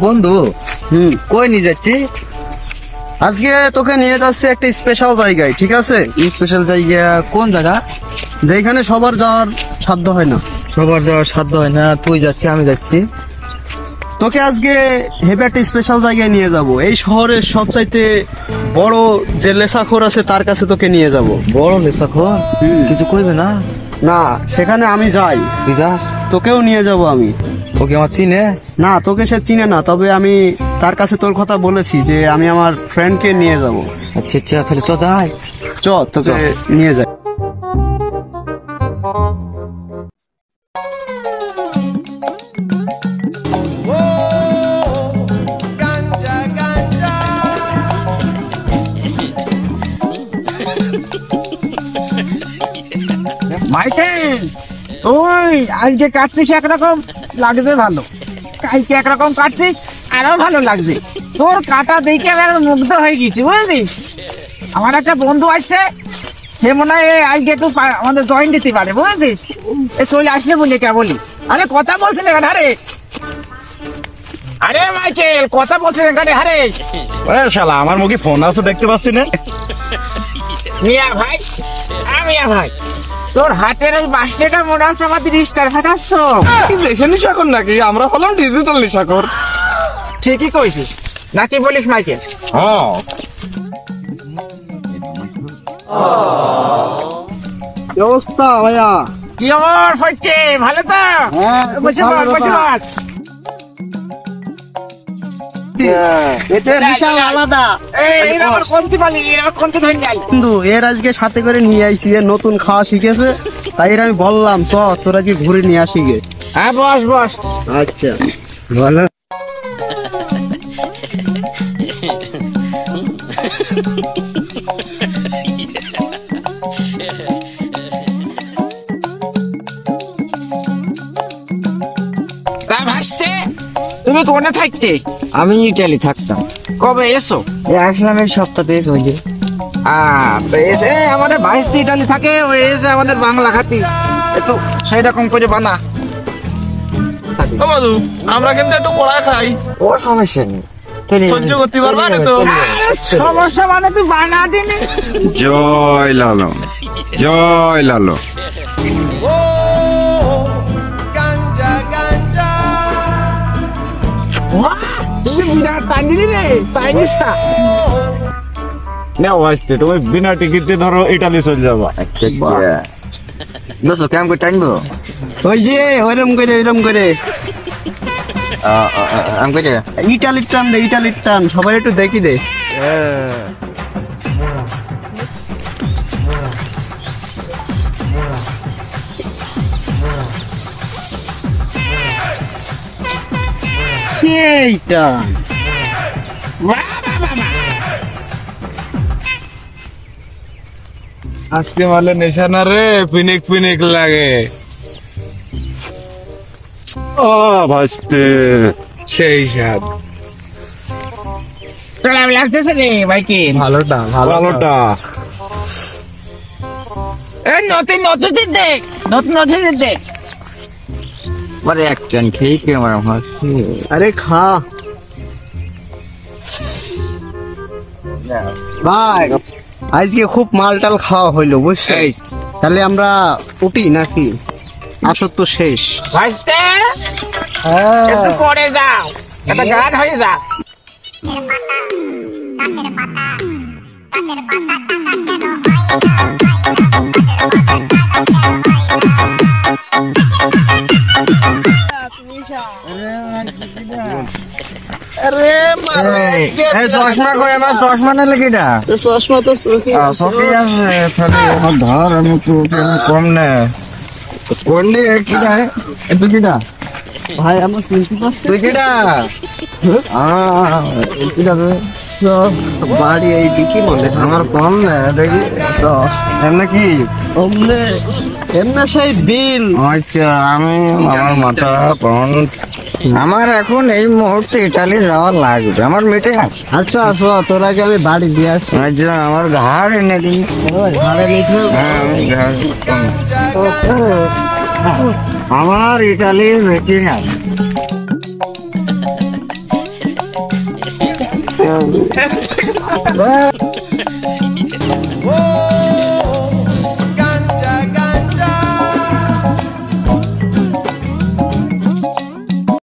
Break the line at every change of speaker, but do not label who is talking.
বন্ধু কই নিয়ে যাচ্ছি?
আজকে তোকে নিয়ে যাচ্ছে একটা স্পেশাল জায়গায়, ঠিক আছে?
স্পেশাল জায়গা? কোন জায়গা?
যেখানে সবার যাওয়ার সাধ্য হয় না।
সবার যাওয়ার সাধ্য হয় না, তুই যাচ্ছি আমি যাচ্ছি।
তোকে আজকে হেবে একটা স্পেশাল জায়গায় নিয়ে যাব। এই শহরের সবচাইতে বড় যে লেসাখোর আছে তার কাছে তোকে নিয়ে যাব।
বড় লেসাখোর? কিছু কইবে না?
না, সেখানে আমি যাই।
তুই যাস?
তোকেও নিয়ে যাব আমি।
ওকে আমার চিনে?
না, তোকে সে চিনে না, তবে আমি তার কাছে তোর কথা বলেছি যে আমি আমার ফ্রেন্ডকে নিয়ে যাব।
আচ্ছা আচ্ছা, তাহলে চ যাই।
তোকে নিয়ে যাই।
মাইকেল, তুই আজকে কাটছিস একরকম লাগছে ভালো, আজকে একরকম কাটছিস আরো ভালো লাগছে। তোর কাটা দেখে আমি একদম মুগ্ধ হয়ে গেছি, বুঝলিস? আমার একটা বন্ধু আসছে, সে মনে হয় আজকে একটু আমাদের জয়েন দিতে পারে, বুঝেছিস? এ চলে আসলে বলি কে বলি, আরে কথা বলছেন এখানে। আরে মাইকেল, কথা বলছেন এখানে।
শালা আমার মুখে ফোন আছে দেখতে পাচ্ছি না।
মিয়া ভাই, মিয়া ভাই, তোর হাতের ওই বাসটা মনে আছে আমাদের স্টার ফাটাচ্ছ।
যেখানে নেশাখর নাকি? আমরা হলাম ডিজিটাল নেশাখর।
ঠিকই কইছিস, নাকি বলিস মাইকেল?
হ্যাঁ।
কি অবস্থা ভাইয়া?
কি খবর ফটকে, ভালো তো? বসে পড়, বসে পড়।
এটা বিশাল আলাদা।
এরকম কোনটি বলি, এরকম কোনটি ধরে যাই।
বন্ধু, এর আজকে সাথে করে নিয়ে আইছি, এর নতুন খাওয়া শিখেছে, তাই এর আমি বললাম চ তোরা কি ঘুরে নিয়ে আসি গে।
হ্যাঁ, বস বস।
আচ্ছা ভালো।
তা ভাসতে, তুমি কোনে থাকতে?
আমি ইটালি থাকতাম।
কবে এসো?
আসলাম এই সপ্তাহে হইলে।
এসে আমাদের ভাইস্তি ইটালি থাকে, ওই এসে আমাদের বাংলা খাতি একটু সেই রকম করে বানা।
মাদু, আমরা কিন্তু একটু পড়া খাই।
ও সমস্যা নেই,
সহ্য করতে পারবা না তো?
আরে সমস্যা মানে তুই বানা দিনি।
জয় লালো, জয় লালো।
তুমি বিরাট টাঙ্গিনি রে, চাইনিজটা।
নাও আসতে, তুমি বিনা টিকিটে ধরো ইটালি চলে যাবা।
দোস্ত কেমন করে টানবো?
ওই যে ওইরকম করে
আমি করে
ইটালির টান দে, ইটালির টান, সবাই একটু দেখি দে। এইটা
আজকে মালে নেশা না রে, পিনিক পিনিক লাগে। ও ভাসতে সেই স্বাদ।
কেমন লাগতেছে রে ভাইকে?
ভালোটা
ভালোটা।
এই নতুন নতুন দেখ, নতুন নতুন দেখ।
মানে এক চান খেয়ে কি আমার আমার
আরে খা ভাই, আজকে খুব মালটাল খাওয়া হইলো, বুঝছিস? তাহলে আমরা উঠি নাকি? আসর তো শেষ।
ভাসতে একটু পরে যাও, একটা গান হয়ে যা।
চশমা কই? আমার চশমা না লেগেটা
চশমা তো
চোখে আছে, তাহলে আমার ধর, আমি একটু কম নে করলি কিটা তুই কিটা
ভাই আমার শুনতে পাচ্ছি।
তুই কিটা
বাড়ি এই দিকে মনে
আমার কম নে দেখি তো এমনি কি
অমনে এমনা সেই বিল।
আচ্ছা, আমি আমার মাথা কম, আমার এখন এই মুহূর্তে ইটালি যাওয়া লাগবে, আমার মিটিং আছে।
আচ্ছা আসো, তোর আগে আমি বাড়ি দিয়ে আসি।
আচ্ছা, আমার ঘাড় এনে দিন।
ভাড়া নিতে
হ্যাঁ, আমি ঘাড় আমার ইটালির মিটিং আছে। বাহ।